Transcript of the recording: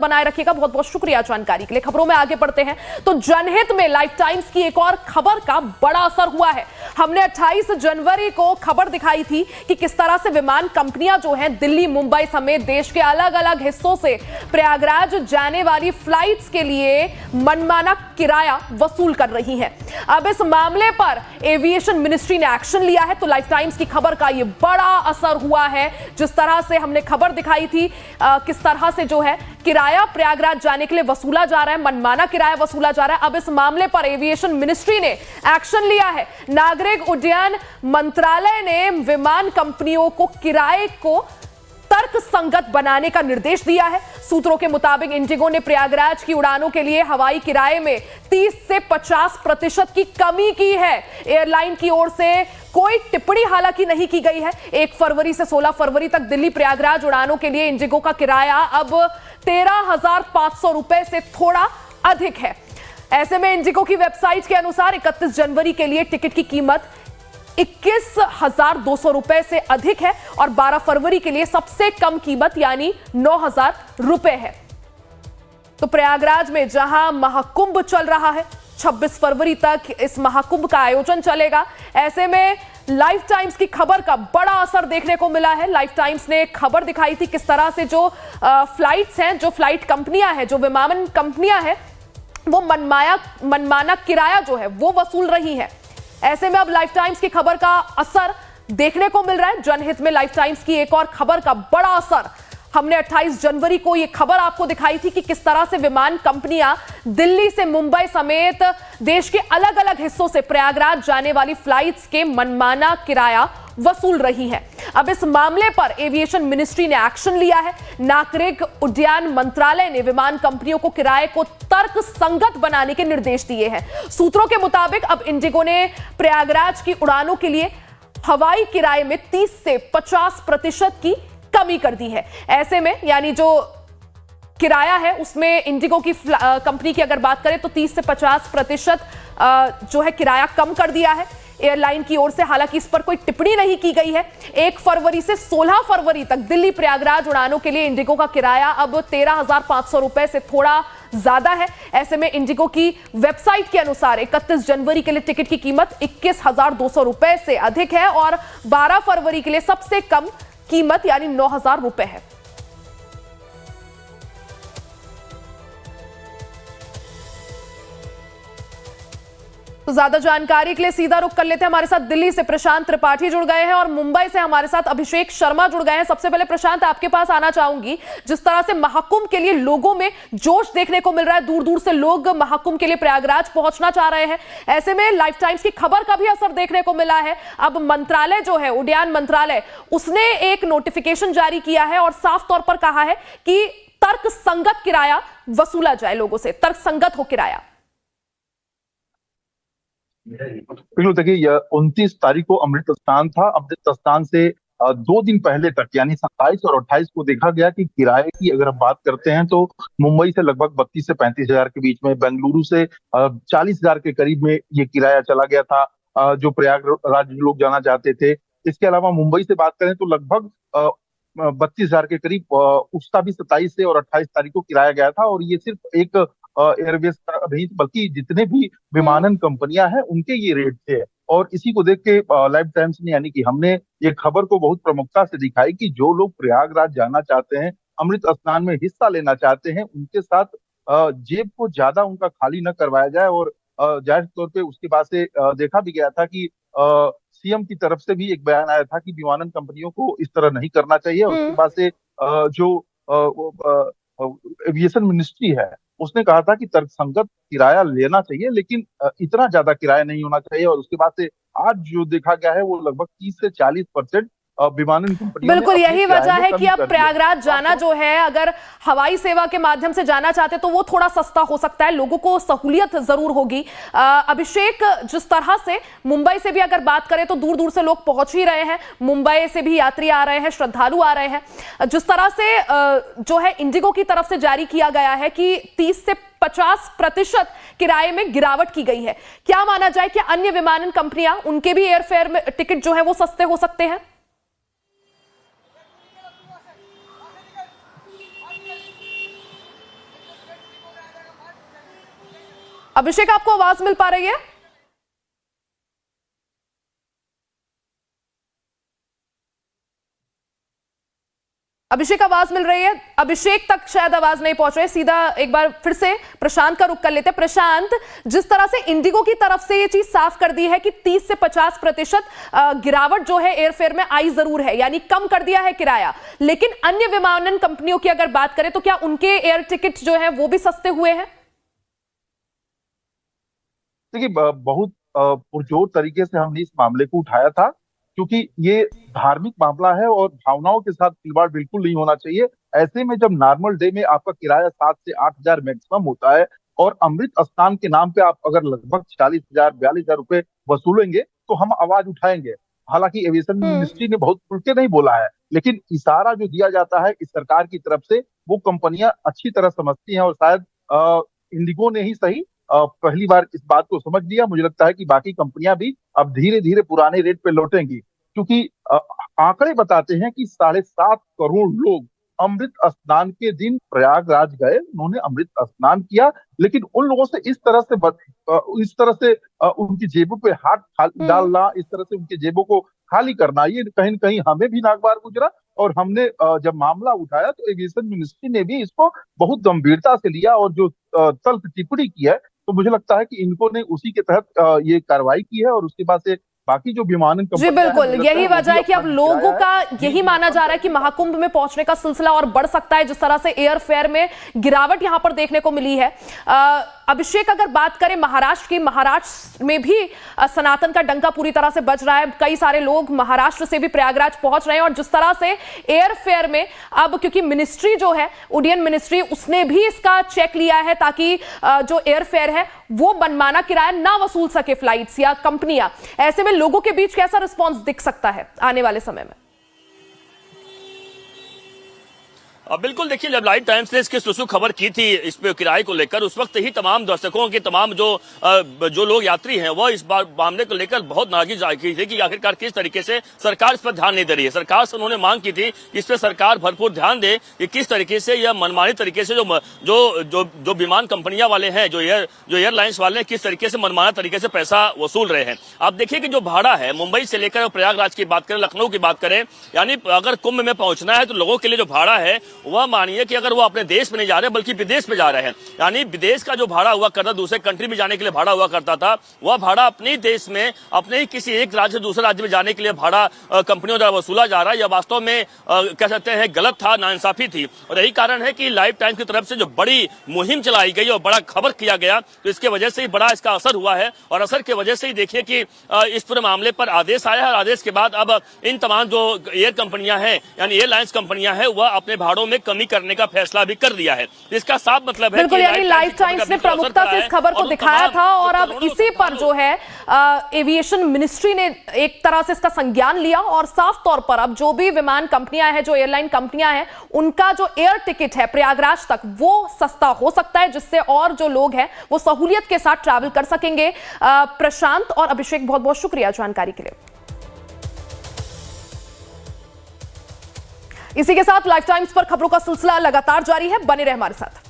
बनाए रखिएगा। बहुत बहुत शुक्रिया जानकारी के लिए। खबरों में आगे बढ़ते हैं तो जनहित में लाइफ टाइम्स की एक और खबर का बड़ा असर हुआ है। हमने 28 जनवरी को खबर दिखाई थी कि किस तरह से विमान कंपनियां जो हैं दिल्ली, मुंबई समेत देश के अलग अलग हिस्सों से प्रयागराज जाने वाली फ्लाइट्स के लिए मनमाना किराया वसूल कर रही हैं। अब इस मामले पर एविएशन मिनिस्ट्री ने एक्शन लिया है। तो लाइफ टाइम्स की खबर का यह बड़ा असर हुआ है। जिस तरह से हमने खबर दिखाई थी किस तरह से जो है किराया प्रयागराज जाने के लिए वसूला जा रहा है, मनमाना किराया वसूला जा रहा है। अब इस मामले पर एविएशन मिनिस्ट्री ने एक्शन लिया है। नागरिक उड्डयन मंत्रालय ने विमान कंपनियों को किराए को तर्क संगत बनाने का निर्देश दिया है। सूत्रों के मुताबिक इंडिगो ने प्रयागराज की उड़ानों के लिए हवाई किराए में 30 से 50% की कमी की है। एयरलाइन की ओर से कोई टिप्पणी हालांकि नहीं की गई है। 1 फरवरी से 16 फरवरी तक दिल्ली प्रयागराज उड़ानों के लिए इंडिगो का किराया अब 13,500 रुपए से थोड़ा अधिक है। ऐसे में इंडिगो की वेबसाइट के अनुसार 31 जनवरी के लिए टिकट की कीमत 21,200 रुपए से अधिक है और 12 फरवरी के लिए सबसे कम कीमत यानी 9,000 रुपए है। तो प्रयागराज में जहां महाकुंभ चल रहा है, 26 फरवरी तक इस महाकुंभ का आयोजन चलेगा। ऐसे में लाइफ टाइम्स की खबर का बड़ा असर देखने को मिला है। लाइफ टाइम्स ने खबर दिखाई थी किस तरह से जो फ्लाइट्स हैं, जो फ्लाइट कंपनियां हैं, जो विमान कंपनियां हैं, वो मनमाना किराया जो है वो वसूल रही हैं। ऐसे में अब लाइफ टाइम्स की खबर का असर देखने को मिल रहा है। जनहित में लाइफ टाइम्स की एक और खबर का बड़ा असर। हमने 28 जनवरी को यह खबर आपको दिखाई थी कि किस तरह से विमान कंपनियां दिल्ली से मुंबई समेत देश के अलग अलग हिस्सों से प्रयागराज जाने वाली फ्लाइट्स के मनमाना किराया वसूल रही है। अब इस मामले पर एविएशन मिनिस्ट्री ने एक्शन लिया है। नागरिक उड्डयन मंत्रालय ने विमान कंपनियों को किराए को तर्क संगत बनाने के निर्देश दिए हैं। सूत्रों के मुताबिक अब इंडिगो ने प्रयागराज की उड़ानों के लिए हवाई किराए में 30 से 50% की कमी कर दी है। ऐसे में यानी जो किराया है उसमें इंडिगो की कंपनी की अगर बात करें तो 30 से 50% जो है किराया कम कर दिया है एयरलाइन की ओर से। हालांकि इस पर कोई टिप्पणी नहीं की गई है। 1 फरवरी से 16 फरवरी तक दिल्ली प्रयागराज उड़ानों के लिए इंडिगो का किराया अब 13,500 रुपए से थोड़ा ज्यादा है। ऐसे में इंडिगो की वेबसाइट के अनुसार 31 जनवरी के लिए टिकट की कीमत 21,200 रुपए से अधिक है और 12 फरवरी के लिए सबसे कम कीमत यानी 9,000 रुपए है। तो ज्यादा जानकारी के लिए सीधा रुख कर लेते हैं। हमारे साथ दिल्ली से प्रशांत त्रिपाठी जुड़ गए हैं और मुंबई से हमारे साथ अभिषेक शर्मा जुड़ गए हैं। सबसे पहले प्रशांत आपके पास आना चाहूंगी। जिस तरह से महाकुंभ के लिए लोगों में जोश देखने को मिल रहा है, दूर दूर से लोग महाकुंभ के लिए प्रयागराज पहुंचना चाह रहे हैं। ऐसे में लाइफ टाइम्स की खबर का भी असर देखने को मिला है। अब मंत्रालय जो है, उड्डयन मंत्रालय, उसने एक नोटिफिकेशन जारी किया है और साफ तौर पर कहा है कि तर्क संगत किराया वसूला जाए, लोगों से तर्क संगत हो किराया। बिल्कुल, देखिए 29 तारीख को अमृत स्नान था। अमृत स्नान से 2 दिन पहले तक यानी 27 और 28 को देखा गया कि किराए की अगर हम बात करते हैं तो मुंबई से लगभग 32 से 35 हजार के बीच में, बेंगलुरु से 40 हजार के करीब में ये किराया चला गया था जो प्रयागराज लोग जाना चाहते थे। इसके अलावा मुंबई से बात करें तो लगभग 32 हजार के करीब उसका भी 27 से और 28 तारीख को किराया गया था। और ये सिर्फ एक एयरवेज का नहीं बल्कि जितने भी विमानन कंपनियां हैं उनके ये रेट थे। और इसी को देख के लाइफ टाइम्स ने यानी कि हमने ये खबर को बहुत प्रमुखता से दिखाई कि जो लोग प्रयागराज जाना चाहते हैं, अमृत स्नान में हिस्सा लेना चाहते हैं, उनके साथ जेब को ज्यादा उनका खाली न करवाया जाए। और जाहिर तौर पे उसके बाद से देखा भी गया था कि सीएम की तरफ से भी एक बयान आया था कि विमानन कंपनियों को इस तरह नहीं करना चाहिए। उसके बाद से जो एविएशन मिनिस्ट्री है उसने कहा था कि तर्कसंगत किराया लेना चाहिए, लेकिन इतना ज्यादा किराया नहीं होना चाहिए। और उसके बाद से आज जो देखा गया है वो लगभग 30 से 40% विमानन कंपनियों बिल्कुल यही वजह है कि अब प्रयागराज जाना जो है, अगर हवाई सेवा के माध्यम से जाना चाहते तो वो थोड़ा सस्ता हो सकता है, लोगों को सहूलियत जरूर होगी। अभिषेक, जिस तरह से मुंबई से भी अगर बात करें तो दूर दूर से लोग पहुंच ही रहे हैं, मुंबई से भी यात्री आ रहे हैं, श्रद्धालु आ रहे हैं। जिस तरह से जो है इंडिगो की तरफ से जारी किया गया है कि 30 से 50% किराए में गिरावट की गई है, क्या माना जाए कि अन्य विमानन कंपनियां, उनके भी एयरफेयर में टिकट जो है वो सस्ते हो सकते हैं? अभिषेक, आपको आवाज मिल पा रही है? अभिषेक, आवाज मिल रही है? अभिषेक तक शायद आवाज नहीं पहुंच रही। सीधा एक बार फिर से प्रशांत का रुख कर लेते हैं। प्रशांत, जिस तरह से इंडिगो की तरफ से ये चीज साफ कर दी है कि 30 से 50% गिरावट जो है एयरफेयर में आई जरूर है, यानी कम कर दिया है किराया, लेकिन अन्य विमानन कंपनियों की अगर बात करें तो क्या उनके एयर टिकट जो है वो भी सस्ते हुए हैं? देखिए, बहुत पुरजोर तरीके से हमने इस मामले को उठाया था, क्योंकि ये धार्मिक मामला है और भावनाओं के साथ खिलवाड़ बिल्कुल नहीं होना चाहिए। ऐसे में जब नॉर्मल डे में आपका किराया 7 से 8 हजार मैक्सिमम होता है और अमृत स्नान के नाम पे आप अगर लगभग 40 हजार 42 हजार रुपए वसूलेंगे तो हम आवाज उठाएंगे। हालांकि एविएशन मिनिस्ट्री ने बहुत खुल के नहीं बोला है, लेकिन इशारा जो दिया जाता है इस सरकार की तरफ से वो कंपनियां अच्छी तरह समझती हैं और शायद इंडिगो ने ही सही पहली बार इस बात को समझ लिया। मुझे लगता है कि बाकी कंपनियां भी अब धीरे धीरे पुराने रेट पे लौटेंगी, क्योंकि आंकड़े बताते हैं कि 7.5 करोड़ लोग अमृत स्नान के दिन प्रयागराज गए, उन्होंने अमृत स्नान किया, लेकिन उन लोगों से इस तरह से उनकी जेबों पे हाथ डालना, इस तरह से उनकी जेबों को खाली करना, ये कहीं न कहीं हमें भी नागवार गुजरा। और हमने जब मामला उठाया तो एविएशन मिनिस्ट्री ने भी इसको बहुत गंभीरता से लिया और जो तल्ख टिप्पणी की है, तो मुझे लगता है कि इनको ने उसी के तहत ये कार्रवाई की है और उसके बाद से बाकी जो विमानन जी बिल्कुल, यही वजह है कि अब लोगों का यही माना जा रहा है कि महाकुंभ में पहुंचने का सिलसिला और बढ़ सकता है, जिस तरह से एयर फेयर में गिरावट यहां पर देखने को मिली है। अभिषेक, अगर बात करें महाराष्ट्र की, महाराष्ट्र में भी सनातन का डंका पूरी तरह से बज रहा है। कई सारे लोग महाराष्ट्र से भी प्रयागराज पहुंच रहे हैं और जिस तरह से एयर फेयर में अब, क्योंकि मिनिस्ट्री जो है, उड्डयन मिनिस्ट्री, उसने भी इसका चेक लिया है ताकि जो एयर फेयर है वो मनमाना किराया ना वसूल सके फ्लाइट्स या कंपनियां। ऐसे में लोगों के बीच कैसा रिस्पॉन्स दिख सकता है आने वाले समय में? बिल्कुल, देखिए, जब लाइव टाइम्स ने इसकी सुसु खबर की थी इस पे किराए को लेकर, उस वक्त ही तमाम दर्शकों के तमाम जो लोग यात्री हैं वह इस बार मामले को लेकर बहुत नाराजगी जाहिर की थी कि आखिरकार किस तरीके से सरकार इस पर ध्यान नहीं दे रही है। सरकार से उन्होंने मांग की थी कि इस पर सरकार भरपूर ध्यान दे कि किस तरीके से यह मनमानी तरीके से जो विमान कंपनियां वाले हैं, जो एयरलाइंस वाले हैं, किस तरीके से मनमाना तरीके से पैसा वसूल रहे हैं। आप देखिए कि जो भाड़ा है मुंबई से लेकर प्रयागराज की बात करें, लखनऊ की बात करें, यानी अगर कुंभ में पहुंचना है तो लोगों के लिए जो भाड़ा है वह मानिए कि अगर वो अपने देश में नहीं जा रहे बल्कि विदेश में जा रहे हैं, यानी विदेश का जो भाड़ा हुआ करता, दूसरे कंट्री में जाने के लिए भाड़ा हुआ करता था, वह भाड़ा अपने देश में, अपने ही किसी एक राज्य से दूसरे राज्य में जाने के लिए भाड़ा कंपनियों द्वारा वसूला जा रहा है। यह वास्तव में कह सकते हैं गलत था, नाइंसाफी थी। और यही कारण है कि लाइव टाइम्स की तरफ से जो बड़ी मुहिम चलाई गई और बड़ा खबर किया गया, तो इसके वजह से ही बड़ा इसका असर हुआ है। और असर की वजह से ही देखिए कि इस पूरे मामले पर आदेश आया है। आदेश के बाद अब इन तमाम जो एयर कंपनियां हैं, यानी एयरलाइंस कंपनियां हैं, वह अपने भाड़ों में कमी करने का फैसला भी कर दिया है। इसका साफ मतलब है बिल्कुल, यानी लाइव टाइम्स ने प्रमुखता से इस खबर को दिखाया था और अब इसी पर जो है एविएशन मिनिस्ट्री ने एक तरह से इसका संज्ञान लिया और साफ तौर पर अब जो भी विमान कंपनियां हैं, जो एयरलाइन कंपनियां हैं, उनका जो एयर टिकट है प्रयागराज तक वो सस्ता हो सकता है, जिससे और जो लोग हैं वो सहूलियत के साथ ट्रैवल कर सकेंगे। प्रशांत और अभिषेक, बहुत बहुत शुक्रिया जानकारी के लिए। इसी के साथ लाइव टाइम्स पर खबरों का सिलसिला लगातार जारी है, बने रहे हमारे साथ।